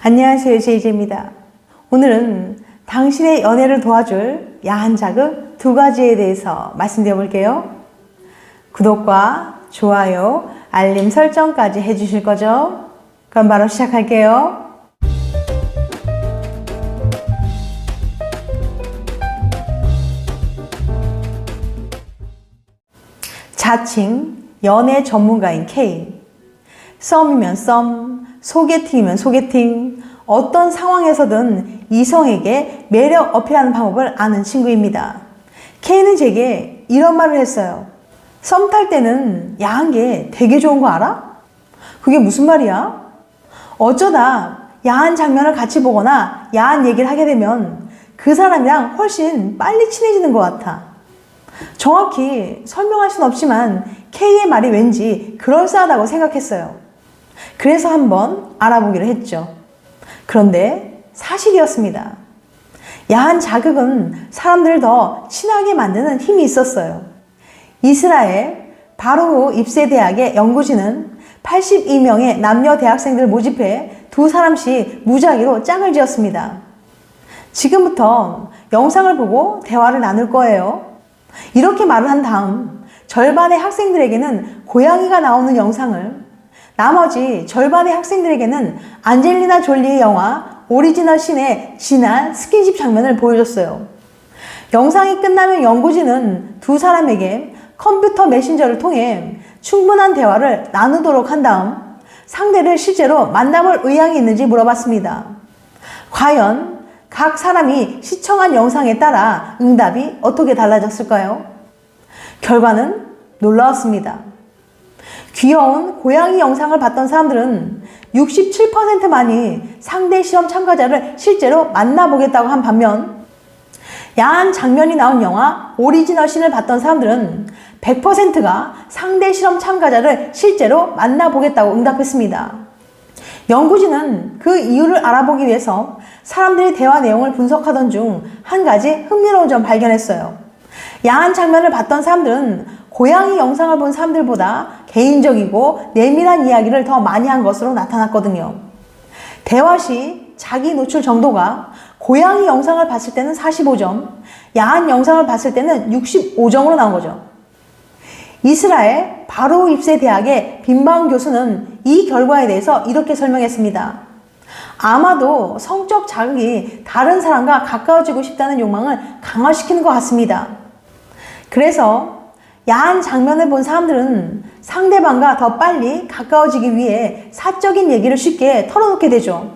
안녕하세요, 제이제입니다. 오늘은 당신의 연애를 도와줄 야한 자극 2가지에 대해서 말씀드려 볼게요. 구독과 좋아요, 알림 설정까지 해주실 거죠? 그럼 바로 시작할게요. 자칭 연애 전문가인 K. 썸이면 썸, 소개팅이면 소개팅, 어떤 상황에서든 이성에게 매력 어필하는 방법을 아는 친구입니다. K는 제게 이런 말을 했어요. 썸 탈 때는 야한 게 되게 좋은 거 알아? 그게 무슨 말이야? 어쩌다 야한 장면을 같이 보거나 야한 얘기를 하게 되면 그 사람이랑 훨씬 빨리 친해지는 것 같아. 정확히 설명할 순 없지만 K의 말이 왠지 그럴싸하다고 생각했어요. 그래서 한번 알아보기로 했죠. 그런데 사실이었습니다. 야한 자극은 사람들을 더 친하게 만드는 힘이 있었어요. 이스라엘 바르후 입세 대학의 연구진은 82명의 남녀 대학생들을 모집해 2사람씩 무작위로 짝을 지었습니다. 지금부터 영상을 보고 대화를 나눌 거예요. 이렇게 말을 한 다음 절반의 학생들에게는 고양이가 나오는 영상을, 나머지 절반의 학생들에게는 안젤리나 졸리의 영화 오리지널 씬의 진한 스킨십 장면을 보여줬어요. 영상이 끝나면 연구진은 2사람에게 컴퓨터 메신저를 통해 충분한 대화를 나누도록 한 다음 상대를 실제로 만나볼 의향이 있는지 물어봤습니다. 과연 각 사람이 시청한 영상에 따라 응답이 어떻게 달라졌을까요? 결과는 놀라웠습니다. 귀여운 고양이 영상을 봤던 사람들은 67%만이 상대 실험 참가자를 실제로 만나보겠다고 한 반면, 야한 장면이 나온 영화 오리지널 씬을 봤던 사람들은 100%가 상대 실험 참가자를 실제로 만나보겠다고 응답했습니다. 연구진은 그 이유를 알아보기 위해서 사람들의 대화 내용을 분석하던 중 한 가지 흥미로운 점 발견했어요. 야한 장면을 봤던 사람들은 고양이 영상을 본 사람들보다 개인적이고 내밀한 이야기를 더 많이 한 것으로 나타났거든요. 대화 시 자기 노출 정도가 고양이 영상을 봤을 때는 45점, 야한 영상을 봤을 때는 65점으로 나온 거죠. 이스라엘 바르후 입세 대학의 빈바움 교수는 이 결과에 대해서 이렇게 설명했습니다. 아마도 성적 자극이 다른 사람과 가까워지고 싶다는 욕망을 강화시키는 것 같습니다. 그래서 야한 장면을 본 사람들은 상대방과 더 빨리 가까워지기 위해 사적인 얘기를 쉽게 털어놓게 되죠.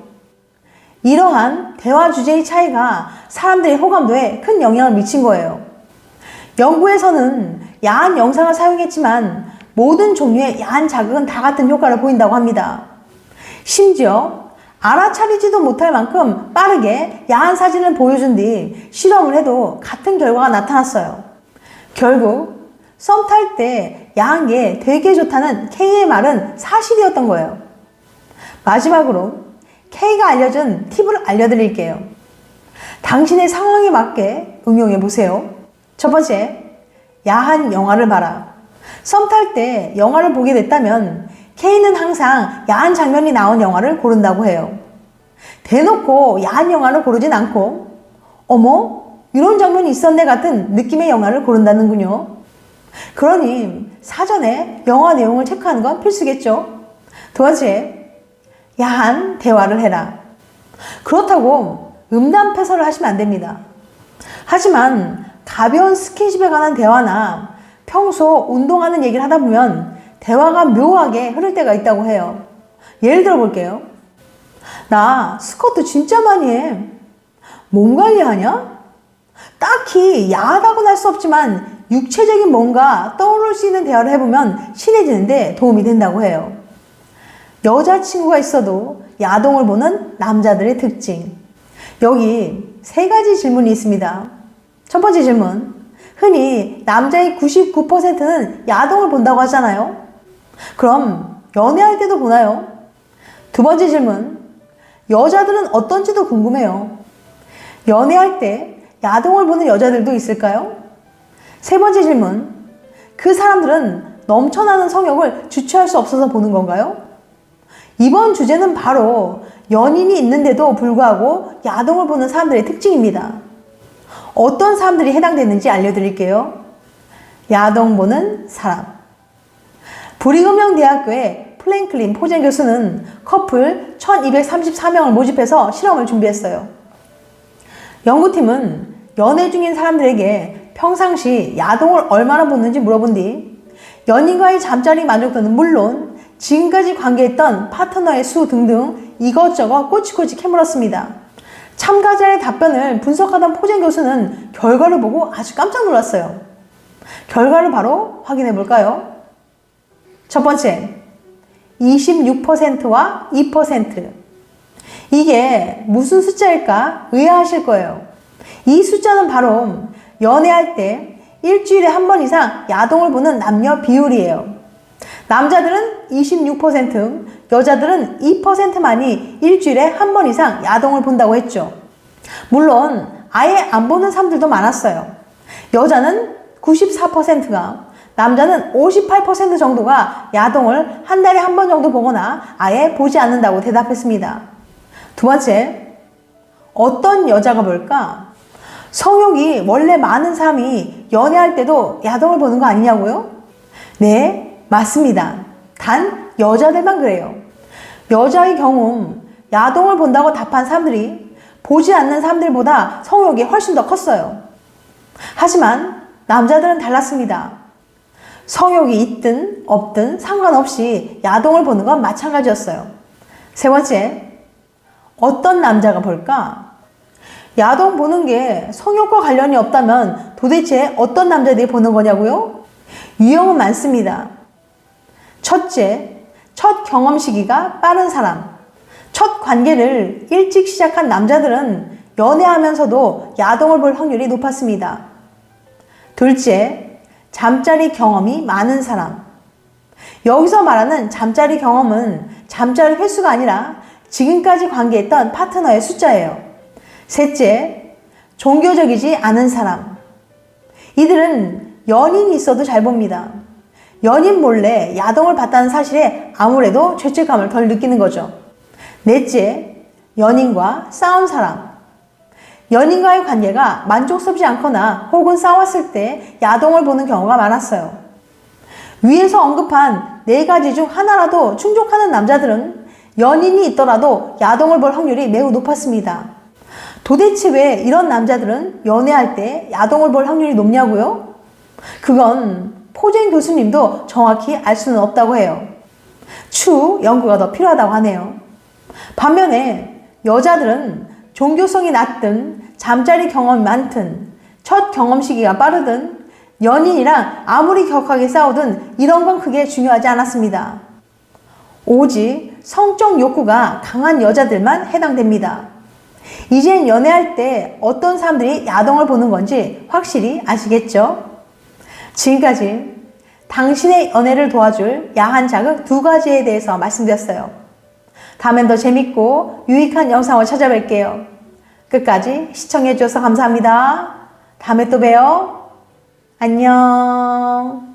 이러한 대화 주제의 차이가 사람들의 호감도에 큰 영향을 미친 거예요. 연구에서는 야한 영상을 사용했지만 모든 종류의 야한 자극은 다 같은 효과를 보인다고 합니다. 심지어 알아차리지도 못할 만큼 빠르게 야한 사진을 보여준 뒤 실험을 해도 같은 결과가 나타났어요. 결국 썸 탈 때 야한 게 되게 좋다는 K의 말은 사실이었던 거예요. 마지막으로 K가 알려준 팁을 알려드릴게요. 당신의 상황에 맞게 응용해 보세요. 첫 번째, 야한 영화를 봐라. 썸 탈 때 영화를 보게 됐다면 K는 항상 야한 장면이 나온 영화를 고른다고 해요. 대놓고 야한 영화를 고르진 않고, 어머, 이런 장면이 있었네 같은 느낌의 영화를 고른다는군요. 그러니 사전에 영화 내용을 체크하는 건 필수겠죠. 두 번째, 야한 대화를 해라. 그렇다고 음담패설을 하시면 안 됩니다. 하지만 가벼운 스킨십에 관한 대화나 평소 운동하는 얘기를 하다 보면 대화가 묘하게 흐를 때가 있다고 해요. 예를 들어 볼게요. 나 스쿼트 진짜 많이 해. 몸 관리하냐? 딱히 야하다고는 할 수 없지만 육체적인 뭔가 떠오를 수 있는 대화를 해보면 친해지는데 도움이 된다고 해요. 여자친구가 있어도 야동을 보는 남자들의 특징. 여기 3가지 질문이 있습니다. 첫 번째 질문. 흔히 남자의 99%는 야동을 본다고 하잖아요. 그럼 연애할 때도 보나요? 두 번째 질문. 여자들은 어떤지도 궁금해요. 연애할 때 야동을 보는 여자들도 있을까요? 세 번째 질문. 그 사람들은 넘쳐나는 성욕을 주체할 수 없어서 보는 건가요? 이번 주제는 바로 연인이 있는데도 불구하고 야동을 보는 사람들의 특징입니다. 어떤 사람들이 해당되는지 알려드릴게요. 야동 보는 사람. 브리검영 대학교의 플랭클린 포젠 교수는 커플 1234명을 모집해서 실험을 준비했어요. 연구팀은 연애 중인 사람들에게 평상시 야동을 얼마나 보는지 물어본 뒤 연인과의 잠자리 만족도는 물론 지금까지 관계했던 파트너의 수 등등 이것저것 꼬치꼬치 캐물었습니다. 참가자의 답변을 분석하던 포젠 교수는 결과를 보고 아주 깜짝 놀랐어요. 결과를 바로 확인해 볼까요? 첫 번째, 26%와 2%. 이게 무슨 숫자일까 의아하실 거예요. 이 숫자는 바로 연애할 때 일주일에 한 번 이상 야동을 보는 남녀 비율이에요. 남자들은 26%, 여자들은 2%만이 일주일에 한 번 이상 야동을 본다고 했죠. 물론 아예 안 보는 사람들도 많았어요. 여자는 94%가, 남자는 58% 정도가 야동을 한 달에 한 번 정도 보거나 아예 보지 않는다고 대답했습니다. 두 번째, 어떤 여자가 볼까? 성욕이 원래 많은 사람이 연애할 때도 야동을 보는 거 아니냐고요? 네, 맞습니다. 단 여자들만 그래요. 여자의 경우 야동을 본다고 답한 사람들이 보지 않는 사람들보다 성욕이 훨씬 더 컸어요. 하지만 남자들은 달랐습니다. 성욕이 있든 없든 상관없이 야동을 보는 건 마찬가지였어요. 세 번째, 어떤 남자가 볼까? 야동 보는 게 성욕과 관련이 없다면 도대체 어떤 남자들이 보는 거냐고요? 유형은 많습니다. 첫째, 첫 경험 시기가 빠른 사람. 첫 관계를 일찍 시작한 남자들은 연애하면서도 야동을 볼 확률이 높았습니다. 둘째, 잠자리 경험이 많은 사람. 여기서 말하는 잠자리 경험은 잠자리 횟수가 아니라 지금까지 관계했던 파트너의 숫자예요. 셋째, 종교적이지 않은 사람. 이들은 연인이 있어도 잘 봅니다. 연인 몰래 야동을 봤다는 사실에 아무래도 죄책감을 덜 느끼는 거죠. 넷째, 연인과 싸운 사람. 연인과의 관계가 만족스럽지 않거나 혹은 싸웠을 때 야동을 보는 경우가 많았어요. 위에서 언급한 네 가지 중 하나라도 충족하는 남자들은 연인이 있더라도 야동을 볼 확률이 매우 높았습니다. 도대체 왜 이런 남자들은 연애할 때 야동을 볼 확률이 높냐고요? 그건 포젠 교수님도 정확히 알 수는 없다고 해요. 추후 연구가 더 필요하다고 하네요. 반면에 여자들은 종교성이 낮든 잠자리 경험이 많든 첫 경험 시기가 빠르든 연인이랑 아무리 격하게 싸우든 이런 건 크게 중요하지 않았습니다. 오직 성적 욕구가 강한 여자들만 해당됩니다. 이젠 연애할 때 어떤 사람들이 야동을 보는 건지 확실히 아시겠죠? 지금까지 당신의 연애를 도와줄 야한 자극 2가지에 대해서 말씀드렸어요. 다음엔 더 재밌고 유익한 영상을 찾아뵐게요. 끝까지 시청해주셔서 감사합니다. 다음에 또 봬요. 안녕.